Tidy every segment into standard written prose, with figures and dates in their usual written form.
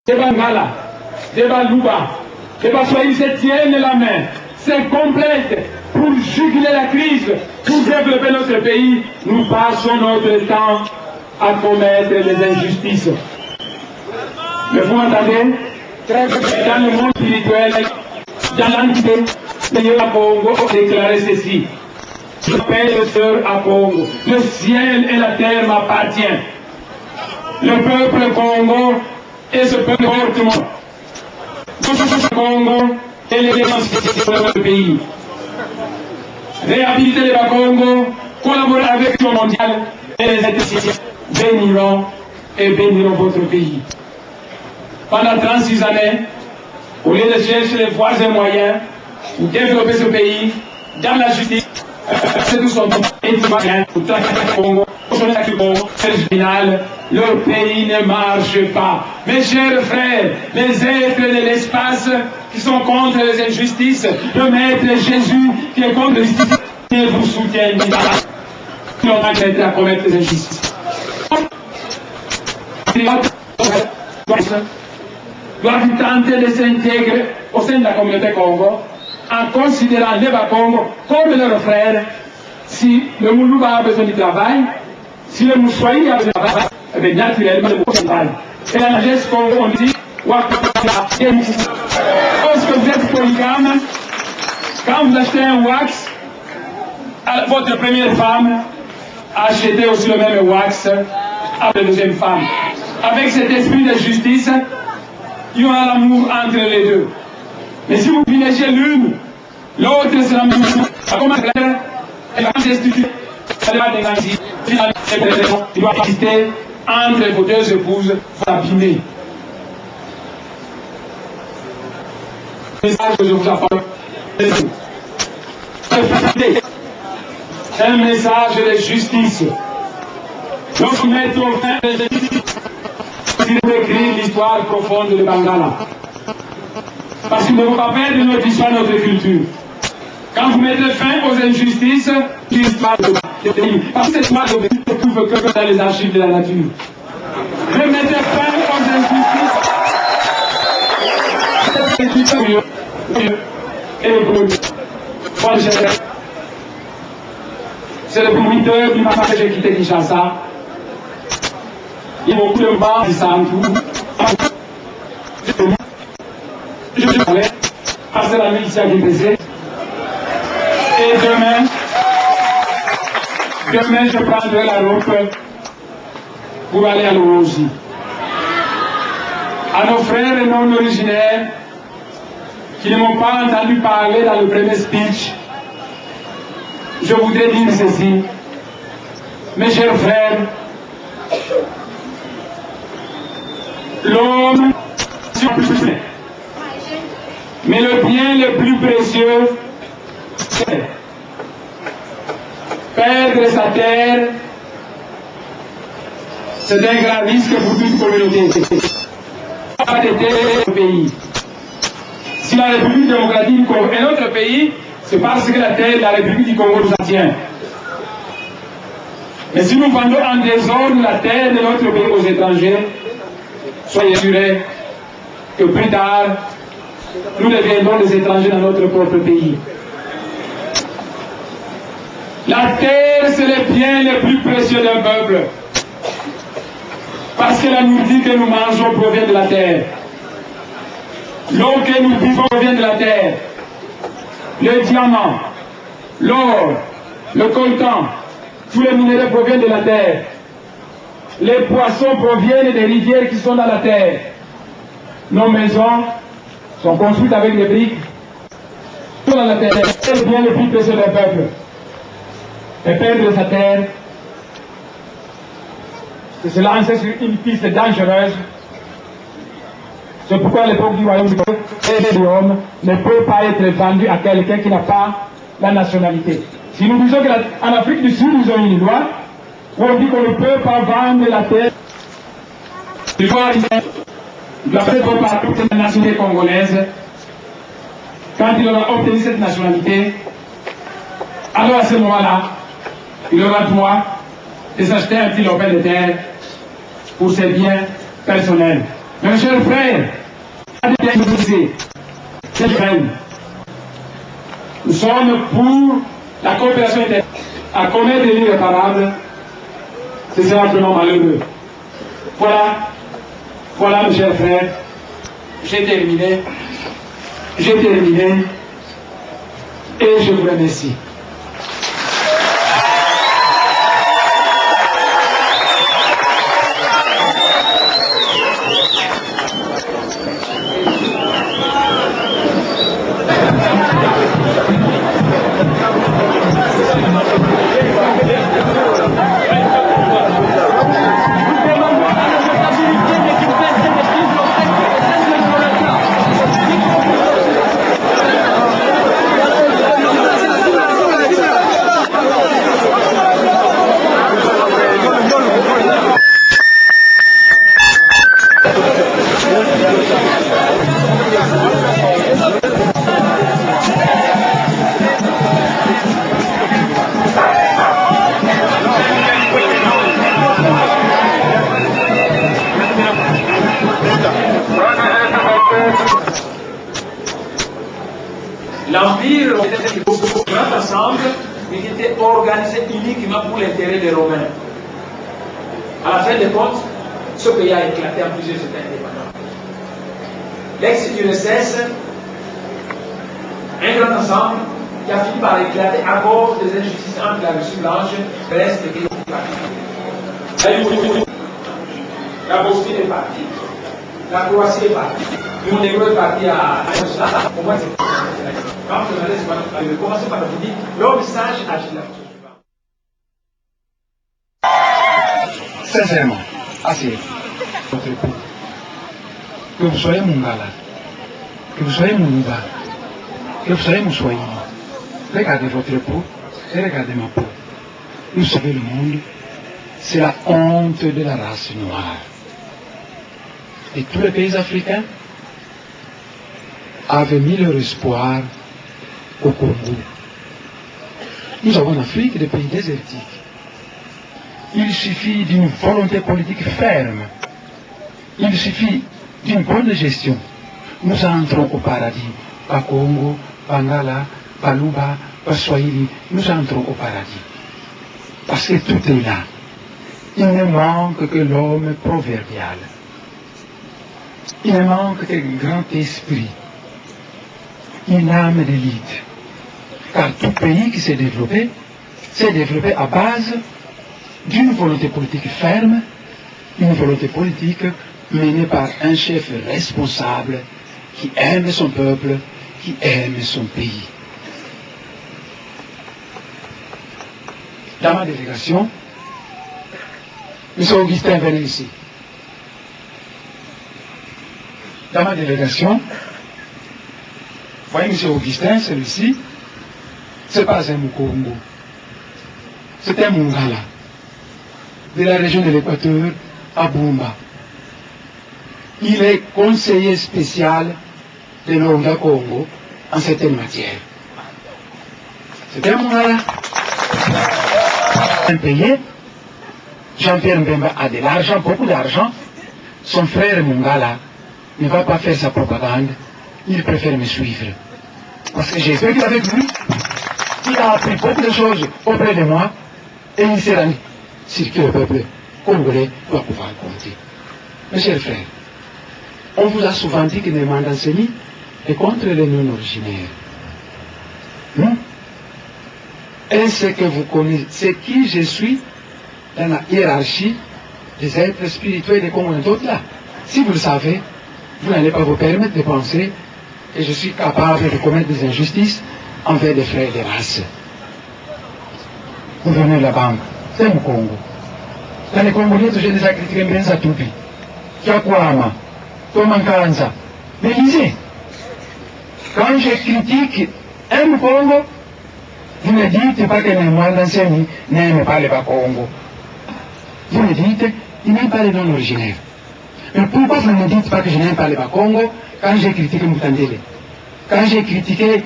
des Bangala, des Balouba, des Baswaïs se tiennent la main, se complètent pour juguler la crise, pour développer notre pays. Nous passons notre temps à commettre les injustices. Mais vous m'entendez? Dans le monde spirituel, dans l'entité, Seigneur à Congo déclaré ceci. Je paie le sœur à Congo. Le ciel et la terre m'appartiennent. Le peuple Congo et ce peuple fortement. Le Congo et les défenses de notre pays. Réhabiliter les Congo, collaborer avec le mondial et les institutions béniront votre pays. Pendant 36 années, au lieu de chercher les voies et moyens pour développer ce pays dans la justice, c'est tout son temps, et tout va bien, pour traquer le Congo, pour sonner le Congo, final, leur pays ne marche pas. Mes chers frères, les êtres de l'espace qui sont contre les injustices, le Maître Jésus qui est contre les injustices, ne vous soutiennent pas. Nous avons été à commettre les injustices. Doivent tenter de s'intégrer au sein de la communauté Congo en considérant les Congo comme leurs frères. Si le Moulouba a besoin du travail, si le Moussoui a besoin du travail, eh bien naturellement le Moulouba travaille. Et la sagesse Congo, on dit, lorsque vous êtes polygame, quand vous achetez un wax, votre première femme, achetez aussi le même wax à la deuxième femme. Avec cet esprit de justice, il y aura l'amour entre les deux. Mais si vous privilégiez l'une, l'autre sera même chose. Comment faire? Elle va s'instituer. Elle va dégager. Il doit exister entre vos deux épouses pour abîmer. Le message que je vous apporte, c'est un message de justice. Lorsque vous mettez au fin de justice, il faut écrire l'histoire profonde de Bangala. Parce qu'il ne faut pas perdre notre histoire, notre culture. Quand vous mettez fin aux injustices, l'histoire de pays. Parce que cette histoire de pays ne se trouve que dans les archives de la nature. Ne mettez fin aux injustices. Et le bruit. C'est le bruiteur du matin que j'ai quitté Kinshasa. Il y a beaucoup de bars qui s'entourent. Je parlais, parce que la milice a dépassé. Et demain, je prendrai la route pour aller à l'Orosi. À nos frères et non originaires qui ne m'ont pas entendu parler dans le premier speech, je voudrais dire ceci. Mes chers frères, l'homme, mais le bien le plus précieux, c'est perdre sa terre. C'est un grand risque pour toute communauté. Pas de terre au pays. Si la République démocratique du Congo est notre pays, c'est parce que la terre de la République du Congo nous appartient. Mais si nous vendons en désordre la terre de notre pays aux étrangers, soyez assurés que plus tard, nous deviendrons des étrangers dans notre propre pays. La terre, c'est le bien le plus précieux d'un peuple. Parce que la nourriture que nous mangeons provient de la terre. L'eau que nous buvons provient de la terre. Le diamant, l'or, le coltan, tous les minéraux proviennent de la terre. Les poissons proviennent des rivières qui sont dans la terre. Nos maisons sont construites avec des briques. Tout dans la terre. C'est le bien le plus précieux d'un peuple. Et perdre sa terre, c'est se lancer sur une piste dangereuse. C'est pourquoi l'époque du royaume et de l'homme ne peut pas être vendu à quelqu'un qui n'a pas la nationalité. Si nous disons qu'en Afrique du Sud, ils ont une loi où on dit qu'on ne peut pas vendre la terre, il doit faire partout de la nationalité congolaise. Quand il aura obtenu cette nationalité, alors à ce moment-là, il aura droit de s'acheter un petit lopin de terre pour ses biens personnels. Mes chers frères, nous sommes pour la coopération internationale. À commettre des l'irréparable, c'est simplement malheureux. Voilà, mes chers frères, j'ai terminé, et je vous remercie. L'Empire était un grand ensemble, mais qui était organisé uniquement pour l'intérêt des Romains. À la fin des comptes, ce pays a éclaté en plusieurs États indépendants. L'ex-URSS, un grand ensemble qui a fini par éclater à cause des injustices entre la Russie blanche et le reste des pays partis. La Bosnie est partie, la Croatie est partie, le Monténégro est parti à au moins c'est quand vous commencez par vous dire, l'homme sage agit là. Sincèrement, assez. Votre époux. Que vous soyez Mungala, que vous soyez Mouba, que vous soyez Moussoïni. Regardez votre époux et regardez ma peau. Vous savez, le monde, c'est la honte de la race noire. Et tous les pays africains avaient mis leur espoir au Congo. Nous avons en Afrique des pays désertiques. Il suffit d'une volonté politique ferme. Il suffit d'une bonne gestion. Nous entrons au paradis. Pas Congo, Bangala, Baluba, Swahili. Nous entrons au paradis. Parce que tout est là. Il ne manque que l'homme proverbial. Il ne manque que le grand esprit. Une âme d'élite. Car tout pays qui s'est développé à base d'une volonté politique ferme, une volonté politique menée par un chef responsable qui aime son peuple, qui aime son pays. Dans ma délégation, M. Augustin venait ici. Dans ma délégation, voyez M. Augustin, celui-ci, c'est pas un Mukongo, c'est un Mungala, de la région de l'Équateur à Bumba. Il est conseiller spécial de l'Onga Congo en certaines matières. C'est un Mungala. Impayé, Jean-Pierre Mbemba a de l'argent, beaucoup d'argent. Son frère Mungala ne va pas faire sa propagande, il préfère me suivre. Parce que j'ai vécu avec lui, il a appris beaucoup de choses auprès de moi, et il s'est rendu sur qui le peuple congolais doit pouvoir compter. Mes chers frères, on vous a souvent dit que Némandanseni est contre les non-originaires. Est-ce que vous connaissez qui je suis dans la hiérarchie des êtres spirituels des Congolais d'autres là? Si vous le savez, vous n'allez pas vous permettre de penser que je suis capable de commettre des injustices envers des frères de race. Vous venez de la banque, c'est mon Congo. Dans les Congolais, j'ai déjà critiqué Mbenza Toupi, Kiakwama, Tomankanza. Mais lisez, quand je critique un Congo, vous ne dites pas que Némandanseni n'aime pas le Congo. Vous me dites, il n'aime pas les non-originaires. Mais pourquoi vous ne me dites pas que je n'aime pas le Congo quand j'ai critiqué Moutandele, quand j'ai critiqué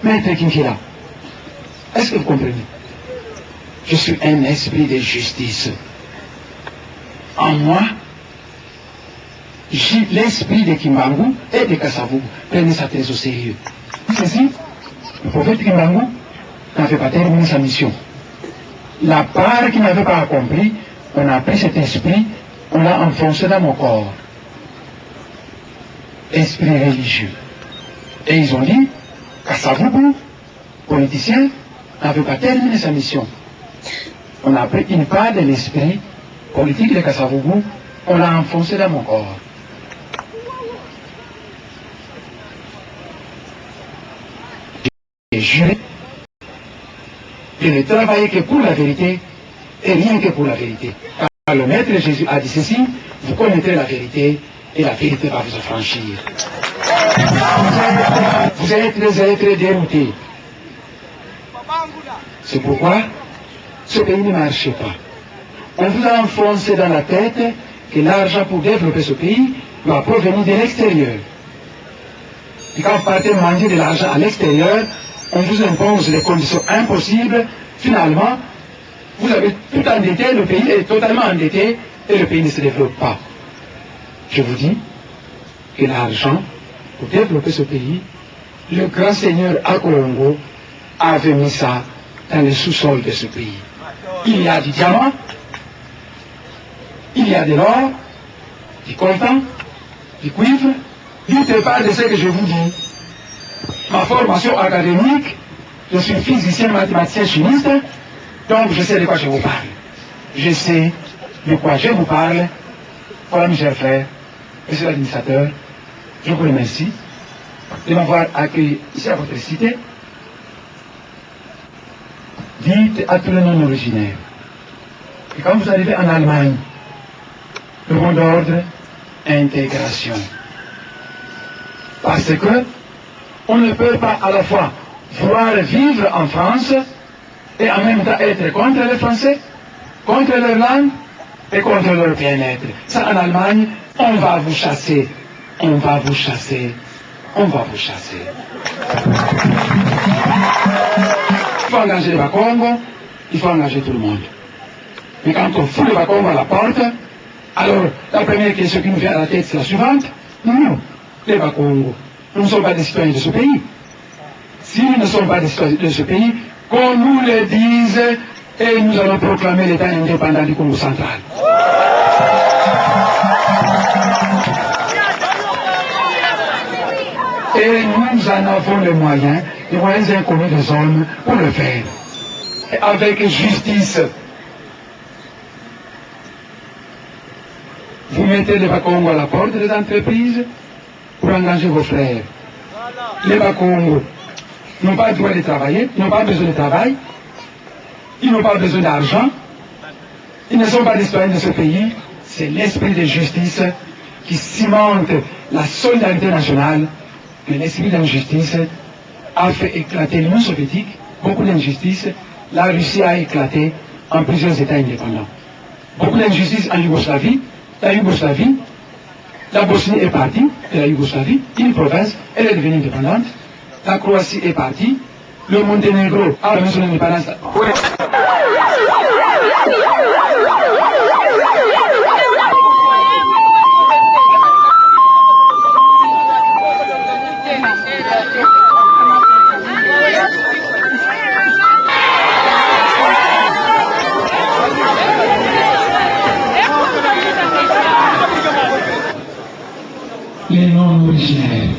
Maître Kinkila? Est-ce que vous comprenez? Je suis un esprit de justice. En moi, l'esprit de Kimbangu et de Kasavubu prenait ça très au sérieux. Ceci, le prophète Kimbangu n'avait pas terminé sa mission. La part qu'il n'avait pas accomplie, on a pris cet esprit, on l'a enfoncé dans mon corps. Esprit religieux. Et ils ont dit, Kasavubu, politicien, n'avait pas terminé sa mission. On a pris une part de l'esprit politique de Kasavubu, on l'a enfoncé dans mon corps. J'ai juré de ne travailler que pour la vérité et rien que pour la vérité. Car le Maître Jésus a dit ceci, vous connaîtrez la vérité et la vérité va vous affranchir. Vous allez être déroutés. C'est pourquoi ce pays ne marche pas. On vous a enfoncé dans la tête que l'argent pour développer ce pays doit provenir de l'extérieur. Et quand vous partez manger de l'argent à l'extérieur, on vous impose des conditions impossibles. Finalement, vous avez tout endetté, le pays est totalement endetté et le pays ne se développe pas. Je vous dis que l'argent, pour développer ce pays, le grand seigneur Akolongo avait mis ça dans le sous-sol de ce pays. Il y a du diamant, il y a de l'or, du coltan, du cuivre. Dites pas de ce que je vous dis. Ma formation académique, je suis physicien, mathématicien, chimiste, donc je sais de quoi je vous parle. Je sais de quoi je vous parle. Voilà, mes chers frères, monsieur l'administrateur, je vous remercie de m'avoir accueilli ici à votre cité. Dites à tous les non-originaires que quand vous arrivez en Allemagne, le mot d'ordre, intégration. Parce que on ne peut pas à la fois vouloir vivre en France et en même temps être contre les Français, contre leur langue et contre leur bien-être. Ça, en Allemagne, on va vous chasser, on va vous chasser, on va vous chasser. Il faut engager les Bakongo, il faut engager tout le monde. Mais quand on fout les Bakongo à la porte, alors la première question qui nous vient à la tête, c'est la suivante. Nous, les Bakongo, nous ne sommes pas des citoyens de ce pays. Si nous ne sommes pas des citoyens de ce pays, qu'on nous le dise et nous allons proclamer l'État indépendant du Congo central. Et nous en avons les moyens inconnus des hommes pour le faire. Et avec justice. Vous mettez les Bakongo à la porte des entreprises pour engager vos frères. Les Bakongo n'ont pas le droit de travailler, ils n'ont pas besoin de travail, ils n'ont pas besoin d'argent, ils ne sont pas des citoyens de ce pays. C'est l'esprit de justice qui cimente la solidarité nationale. Mais l'esprit d'injustice a fait éclater l'Union soviétique, beaucoup d'injustices. La Russie a éclaté en plusieurs États indépendants. Beaucoup d'injustices en Yougoslavie. La Bosnie est partie de la Yougoslavie, une province, elle est devenue indépendante. La Croatie est partie, le Monténégro a remis son indépendance. Les non originaires.